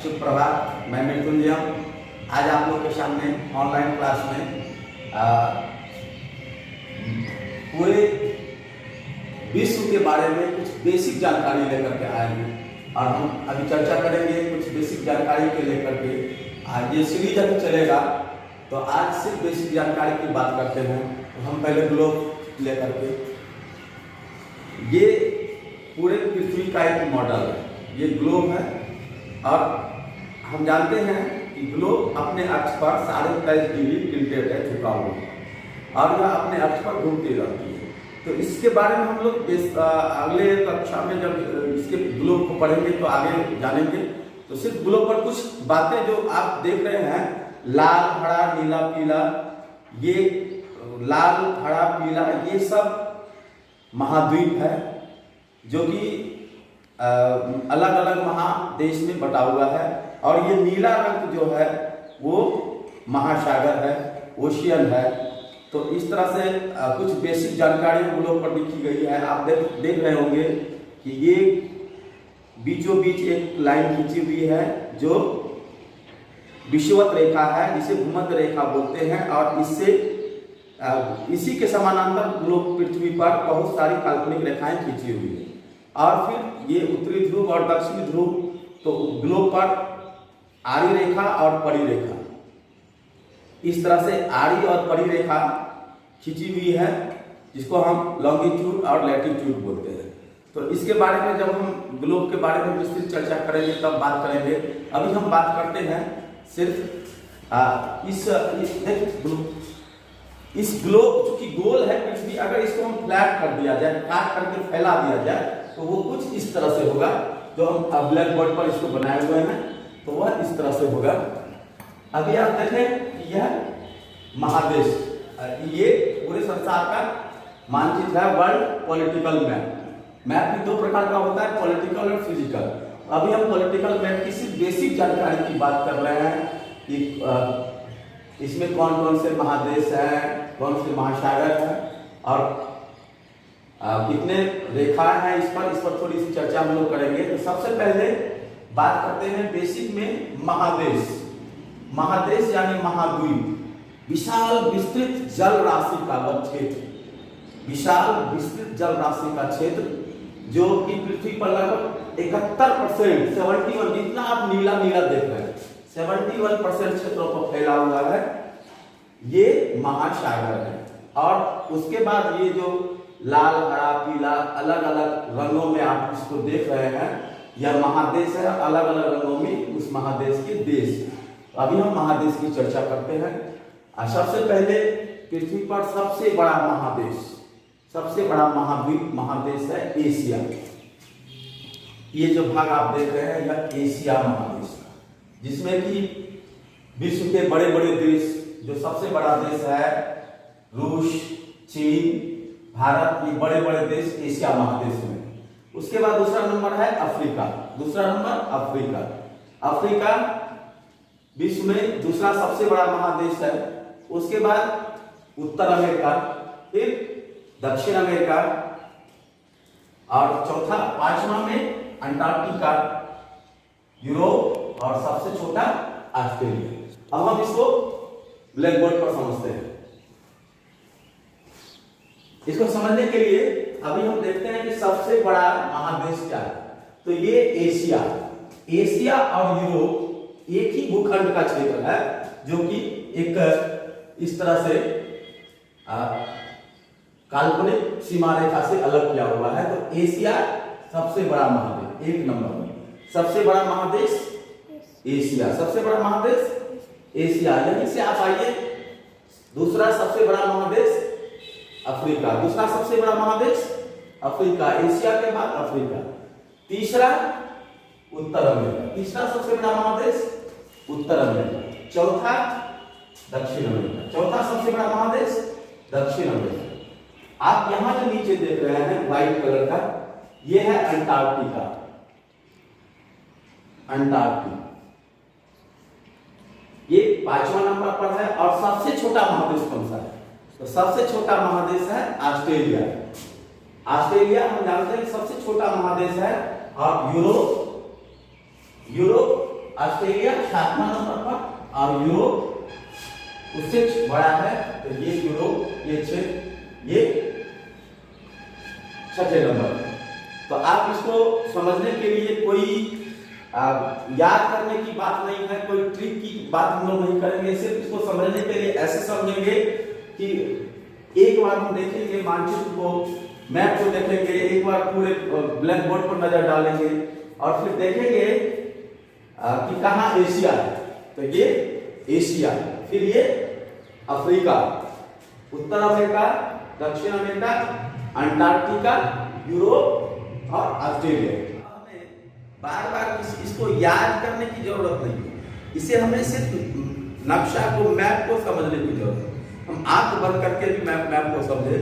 सुप्रभात, मैं मृत्युंजय। आज आप लोग के सामने ऑनलाइन क्लास में पूरे विश्व के बारे में कुछ बेसिक जानकारी लेकर के आए हैं और हम अभी चर्चा करेंगे कुछ बेसिक जानकारी के लेकर के। आज ये सीरीज अभी चलेगा, तो आज सिर्फ बेसिक जानकारी की बात करते हैं। तो हम पहले ग्लोब लेकर के, ये पूरे पृथ्वी का एक मॉडल है, ये ग्लोब है और हम जानते हैं कि ग्लोब अपने अक्ष पर 23.5 डिग्री टिल्टेड है, झुका हुआ, और यह अपने अक्ष पर घूमती रहती है। तो इसके बारे में हम लोग अगले कक्षा में जब इसके ग्लोब को पढ़ेंगे तो आगे जानेंगे। तो सिर्फ ग्लोब पर कुछ बातें जो आप देख रहे हैं, लाल, हरा, नीला, पीला, ये लाल, हरा, पीला, ये सब महाद्वीप है जो कि अलग अलग महादेश में बटा हुआ है। और ये नीला रंग जो है वो महासागर है, ओशियन है। तो इस तरह से कुछ बेसिक जानकारी ग्लोब पर लिखी गई है। आप देख रहे होंगे कि ये बीचों बीच एक लाइन खींची हुई है जो विषुवत रेखा है, जिसे भूमध्य रेखा बोलते हैं। और इससे इसी के समानांतर ग्लोब पृथ्वी पर बहुत सारी काल्पनिक रेखाएं खींची हुई है। और फिर ये उत्तरी ध्रुव और दक्षिणी ध्रुव, तो ग्लोब पर आड़ी रेखा और परी रेखा, इस तरह से आड़ी और परी रेखा खींची हुई है, जिसको हम लॉन्गिट्यूड और लैटिट्यूड बोलते हैं। तो इसके बारे में जब हम ग्लोब के बारे में विस्तृत चर्चा करेंगे तब बात करेंगे। अभी हम बात करते हैं सिर्फ इस ग्लोब चूंकि गोल है पृथ्वी, अगर इसको हम फ्लैट कर दिया जाए, काट करके फैला दिया जाए, तो वो कुछ इस तरह से होगा। जो हम ब्लैक बोर्ड पर इसको बनाए हुए हैं तो वह इस तरह से होगा। अभी आप देखें कि यह महादेश, ये पूरे संसार का मानचित्र है, वर्ल्ड पॉलिटिकल मैप। मैप भी दो प्रकार का होता है, पॉलिटिकल और फिजिकल। अभी हम पॉलिटिकल मैप की सिर्फ बेसिक जानकारी की बात कर रहे हैं कि इसमें कौन कौन से महादेश हैं, कौन से महासागर हैं और कितने रेखाएं हैं। इस पर थोड़ी सी चर्चा हम लोग करेंगे। तो सबसे पहले बात करते हैं बेसिक में महादेश। महादेश यानी महाद्वीप, विशाल विस्तृत जल राशि का वह क्षेत्र, विशाल विस्तृत जल राशि का क्षेत्र जो कि पृथ्वी पर लगभग 71%, 71, जितना आप नीला नीला देख रहे हैं, 71% क्षेत्रों पर फैला हुआ है, ये महासागर है। और उसके बाद ये जो लाल, हरा, पीला अलग अलग रंगों में आप इसको देख रहे हैं, यह महादेश है। अलग अलग रंगों में उस महादेश के देश। अभी हम महादेश की चर्चा करते हैं। सबसे पहले पृथ्वी पर सबसे बड़ा महादेश, सबसे बड़ा महाद्वीप महादेश है एशिया। ये जो भाग आप देख रहे हैं यह एशिया महादेश, जिसमें कि विश्व के बड़े बड़े देश, जो सबसे बड़ा देश है रूस, चीन, भारत, ये बड़े बड़े देश एशिया महादेश में। उसके बाद दूसरा नंबर है अफ्रीका, दूसरा नंबर अफ्रीका। अफ्रीका विश्व में दूसरा सबसे बड़ा महादेश है। उसके बाद उत्तर अमेरिका, फिर दक्षिण अमेरिका, और चौथा पांचवा में अंटार्कटिका, यूरोप, और सबसे छोटा ऑस्ट्रेलिया। अब हम इसको ब्लैक बोर्ड पर समझते हैं। इसको समझने के लिए अभी हम देखते हैं कि सबसे बड़ा महादेश क्या है। तो ये एशिया, एशिया और यूरोप एक ही भूखंड का क्षेत्र है, जो कि एक इस तरह से काल्पनिक सीमा रेखा से अलग किया हुआ है। तो एशिया सबसे बड़ा महादेश, एक नंबर में सबसे बड़ा महादेश एशिया, सबसे बड़ा महादेश एशिया। यहीं से आप आइए, दूसरा सबसे बड़ा महादेश अफ्रीका, दूसरा सबसे बड़ा महादेश अफ्रीका, एशिया के बाद अफ्रीका। तीसरा उत्तर अमेरिका, तीसरा सबसे बड़ा महादेश उत्तर अमेरिका। चौथा दक्षिण अमेरिका, चौथा सबसे बड़ा महादेश दक्षिण अमेरिका। आप यहां जो नीचे देख रहे हैं व्हाइट कलर का, यह है अंटार्कटिका, अंटार्कटिका। ये पांचवा नंबर पर है। और सबसे छोटा महादेश कौन सा है? तो सबसे छोटा महादेश है ऑस्ट्रेलिया। ऑस्ट्रेलिया हम जानते हैं सबसे छोटा महादेश है। और यूरोप ऑस्ट्रेलिया 7वां नंबर पर और यूरोप उससे बड़ा है, तो ये यूरोप, ये क्षेत्र, ये 6ठे नंबर पर। तो आप इसको समझने के लिए कोई याद करने की बात नहीं है, कोई ट्रिक की बात हम लोग नहीं करेंगे, सिर्फ इसको समझने के लिए ऐसे समझेंगे कि एक बार हम देखेंगे मानचित्र को, मैप को देखेंगे, एक बार पूरे ब्लैक बोर्ड पर नजर डालेंगे और फिर देखेंगे कि कहाँ एशिया है, तो ये एशिया, फिर ये अफ्रीका, उत्तर अमेरिका, दक्षिण अमेरिका, अंटार्कटिका, यूरोप और ऑस्ट्रेलिया। हमें बार बार इसको याद करने की जरूरत नहीं है, इसे हमें सिर्फ नक्शा को, मैप को समझने की जरूरत है। हम आंख बंद करके भी मैप को समझे,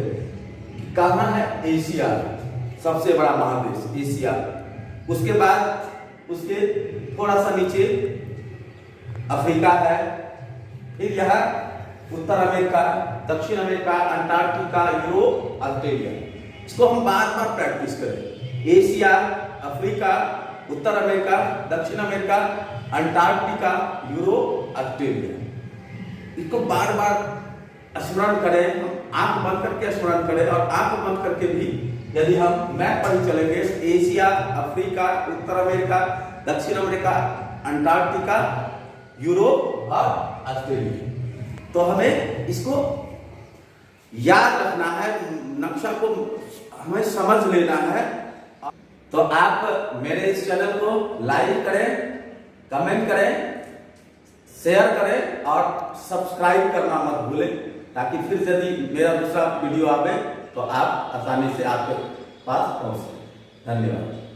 कहाँ है एशिया, सबसे बड़ा महादेश एशिया, उसके बाद उसके थोड़ा सा नीचे अफ्रीका है, फिर यहाँ उत्तर अमेरिका, दक्षिण अमेरिका, अंटार्कटिका, यूरोप, ऑस्ट्रेलिया। इसको हम बार बार प्रैक्टिस करें, एशिया, अफ्रीका, उत्तर अमेरिका, दक्षिण अमेरिका, अंटार्कटिका, यूरोप, ऑस्ट्रेलिया। इसको बार बार स्मरण करें, हम आंख बंद करके स्मरण करें, और आंख बंद करके भी यदि हम मैप पर ही चलेंगे, एशिया, अफ्रीका, उत्तर अमेरिका, दक्षिण अमेरिका, अंटार्कटिका, यूरोप और ऑस्ट्रेलिया, तो हमें इसको याद रखना है, नक्शा को हमें समझ लेना है। तो आप मेरे इस चैनल को लाइक करें, कमेंट करें, शेयर करें और सब्सक्राइब करना मत भूलें, ताकि फिर यदि मेरा दूसरा वीडियो आवे तो आप आसानी से आपके पास पहुंच सकें। धन्यवाद।